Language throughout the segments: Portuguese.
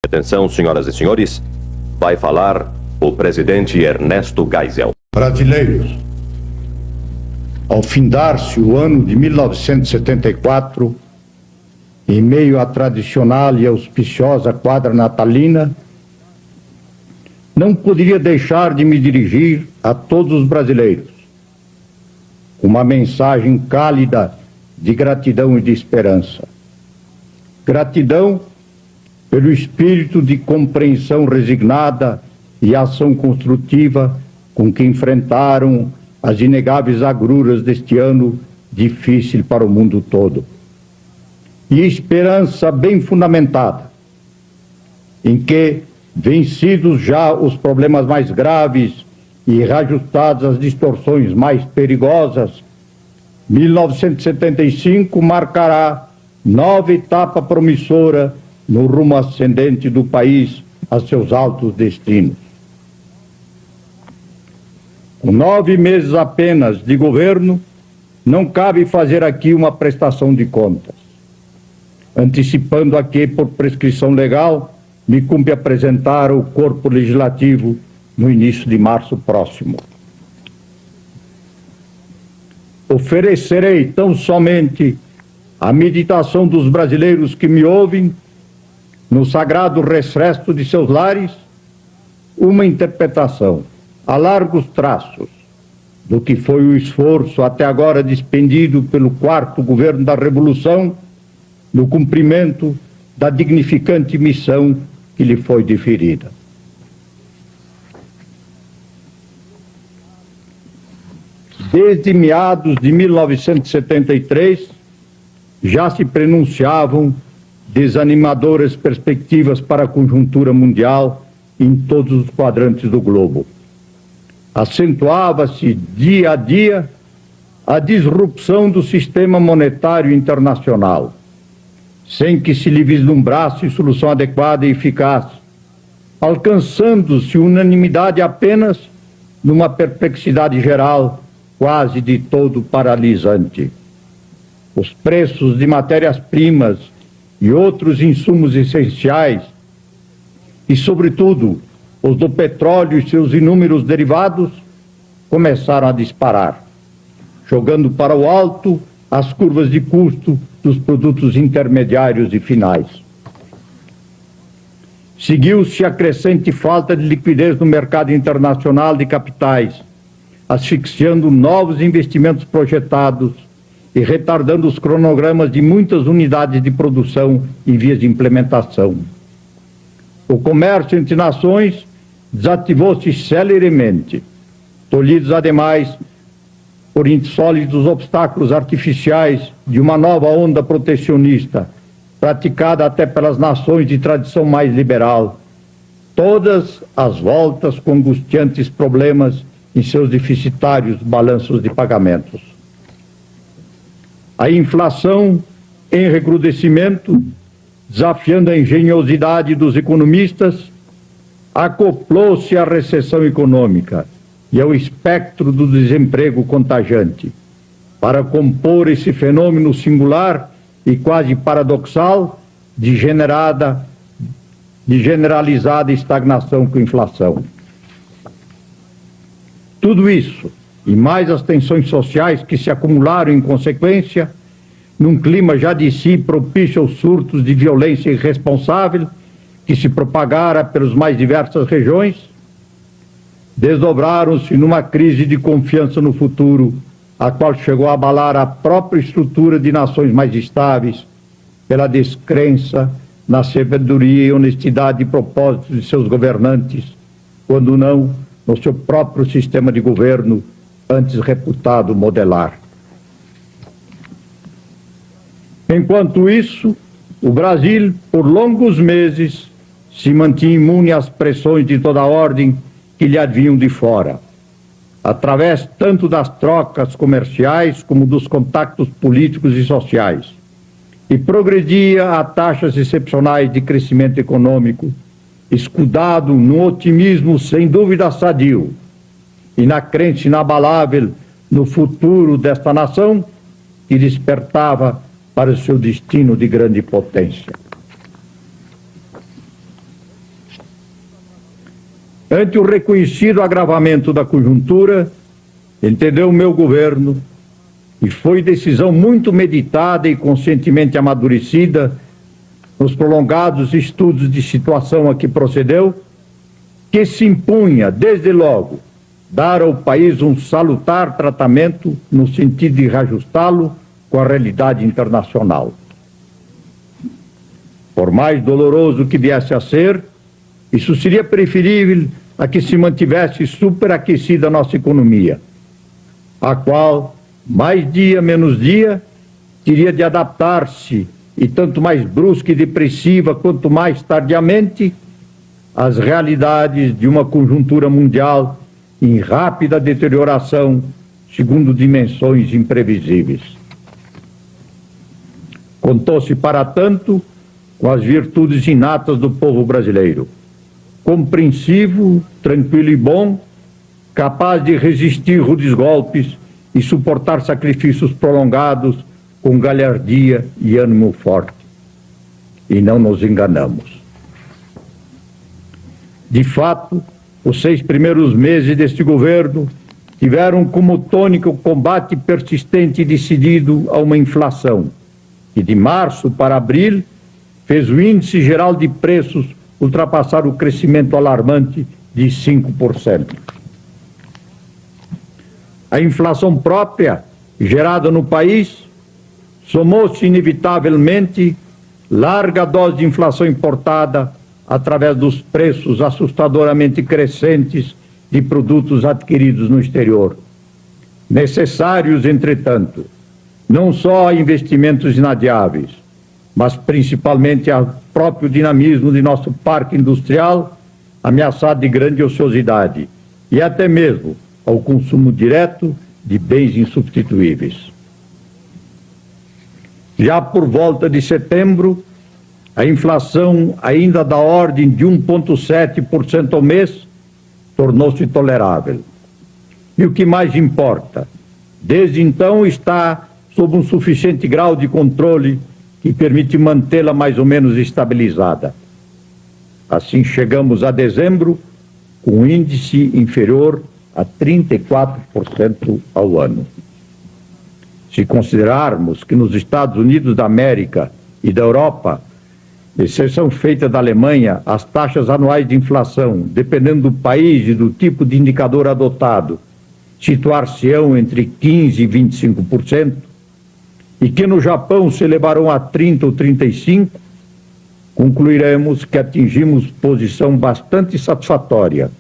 Atenção, senhoras e senhores, vai falar o presidente Ernesto Geisel. Brasileiros, ao findar-se o ano de 1974, em meio à tradicional e auspiciosa quadra natalina, não poderia deixar de me dirigir a todos os brasileiros com uma mensagem cálida de gratidão e de esperança. Gratidão pelo espírito de compreensão resignada e ação construtiva com que enfrentaram as inegáveis agruras deste ano difícil para o mundo todo. E esperança bem fundamentada, em que, vencidos já os problemas mais graves e reajustadas as distorções mais perigosas, 1975 marcará nova etapa promissora no rumo ascendente do país a seus altos destinos. Com 9 meses apenas de governo, não cabe fazer aqui uma prestação de contas. Antecipando a que, por prescrição legal, me cumpre apresentar o corpo legislativo no início de março próximo. Oferecerei tão somente à meditação dos brasileiros que me ouvem, no sagrado recesso de seus lares, uma interpretação, a largos traços, do que foi o esforço até agora despendido pelo 4º governo da Revolução no cumprimento da dignificante missão que lhe foi deferida. Desde meados de 1973, já se prenunciavam desanimadoras perspectivas para a conjuntura mundial em todos os quadrantes do globo. Acentuava-se dia a dia a disrupção do sistema monetário internacional, sem que se lhe vislumbrasse solução adequada e eficaz, alcançando-se unanimidade apenas numa perplexidade geral quase de todo paralisante. Os preços de matérias-primas e outros insumos essenciais, e sobretudo os do petróleo e seus inúmeros derivados, começaram a disparar, jogando para o alto as curvas de custo dos produtos intermediários e finais. Seguiu-se a crescente falta de liquidez no mercado internacional de capitais, asfixiando novos investimentos projetados e retardando os cronogramas de muitas unidades de produção em vias de implementação. O comércio entre nações desativou-se celeremente, tolhidos ademais por insólitos obstáculos artificiais de uma nova onda protecionista, praticada até pelas nações de tradição mais liberal, todas as voltas com angustiantes problemas em seus deficitários balanços de pagamentos. A inflação em recrudescimento, desafiando a engenhosidade dos economistas, acoplou-se à recessão econômica e ao espectro do desemprego contagiante. Para compor esse fenômeno singular e quase paradoxal de generalizada estagnação com inflação. Tudo isso, e mais as tensões sociais que se acumularam em consequência, num clima já de si propício aos surtos de violência irresponsável que se propagara pelas mais diversas regiões, desdobraram-se numa crise de confiança no futuro, a qual chegou a abalar a própria estrutura de nações mais estáveis, pela descrença na sabedoria e honestidade de propósitos de seus governantes, quando não no seu próprio sistema de governo, antes reputado modelar. Enquanto isso, o Brasil, por longos meses, se mantinha imune às pressões de toda ordem que lhe advinham de fora, através tanto das trocas comerciais como dos contactos políticos e sociais, e progredia a taxas excepcionais de crescimento econômico, escudado no otimismo sem dúvida sadio e na crença inabalável no futuro desta nação que despertava para o seu destino de grande potência. Ante o reconhecido agravamento da conjuntura, entendeu o meu governo, e foi decisão muito meditada e conscientemente amadurecida nos prolongados estudos de situação a que procedeu, que se impunha, desde logo, dar ao país um salutar tratamento no sentido de reajustá-lo com a realidade internacional. Por mais doloroso que viesse a ser, isso seria preferível a que se mantivesse superaquecida a nossa economia, a qual, mais dia menos dia, teria de adaptar-se, e tanto mais brusca e depressiva quanto mais tardiamente, às realidades de uma conjuntura mundial em rápida deterioração, segundo dimensões imprevisíveis. Contou-se, para tanto, com as virtudes inatas do povo brasileiro: compreensivo, tranquilo e bom, capaz de resistir rudes golpes e suportar sacrifícios prolongados com galhardia e ânimo forte. E não nos enganamos. De fato, os 6 primeiros meses deste governo tiveram como tônica o combate persistente e decidido a uma inflação, que de março para abril fez o índice geral de preços ultrapassar o crescimento alarmante de 5%. A inflação própria, gerada no país, somou-se inevitavelmente larga dose de inflação importada através dos preços assustadoramente crescentes de produtos adquiridos no exterior. Necessários, entretanto, não só a investimentos inadiáveis, mas principalmente ao próprio dinamismo de nosso parque industrial, ameaçado de grande ociosidade, e até mesmo ao consumo direto de bens insubstituíveis. Já por volta de setembro, a inflação, ainda da ordem de 1,7% ao mês, tornou-se tolerável. E o que mais importa, desde então está sob um suficiente grau de controle que permite mantê-la mais ou menos estabilizada. Assim chegamos a dezembro com um índice inferior a 34% ao ano. Se considerarmos que nos Estados Unidos da América e da Europa, exceção feita da Alemanha, as taxas anuais de inflação, dependendo do país e do tipo de indicador adotado, situar-se-ão entre 15% e 25%, e que no Japão se elevarão a 30% ou 35%, concluiremos que atingimos posição bastante satisfatória,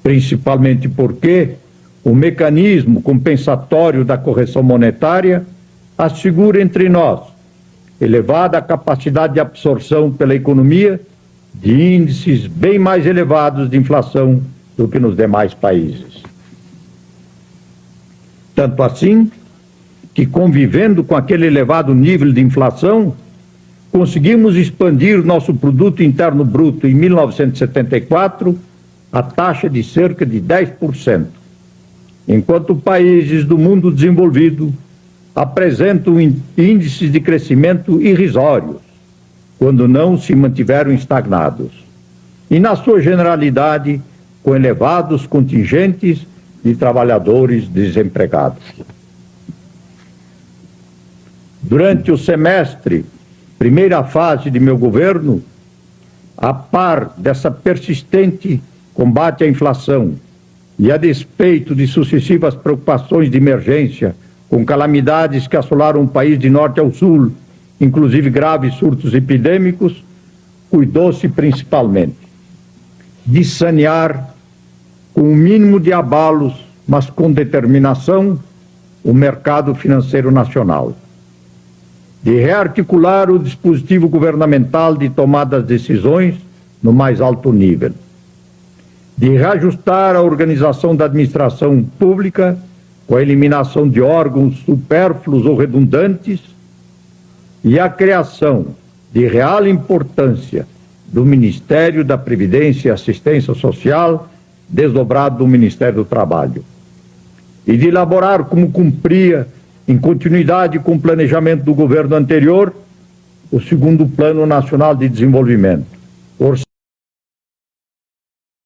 principalmente porque o mecanismo compensatório da correção monetária assegura entre nós elevada capacidade de absorção pela economia de índices bem mais elevados de inflação do que nos demais países. Tanto assim que, convivendo com aquele elevado nível de inflação, conseguimos expandir nosso produto interno bruto em 1974 a taxa de cerca de 10%, enquanto países do mundo desenvolvido apresentam índices de crescimento irrisórios, quando não se mantiveram estagnados, e na sua generalidade com elevados contingentes de trabalhadores desempregados. Durante o semestre, primeira fase de meu governo, a par dessa persistente combate à inflação e a despeito de sucessivas preocupações de emergência com calamidades que assolaram o país de norte ao sul, inclusive graves surtos epidêmicos, cuidou-se principalmente de sanear, com o mínimo de abalos, mas com determinação, o mercado financeiro nacional, de rearticular o dispositivo governamental de tomada das decisões no mais alto nível, de reajustar a organização da administração pública com a eliminação de órgãos supérfluos ou redundantes e a criação de real importância do Ministério da Previdência e Assistência Social, desdobrado do Ministério do Trabalho, e de elaborar, como cumpria, em continuidade com o planejamento do governo anterior, o segundo Plano Nacional de Desenvolvimento,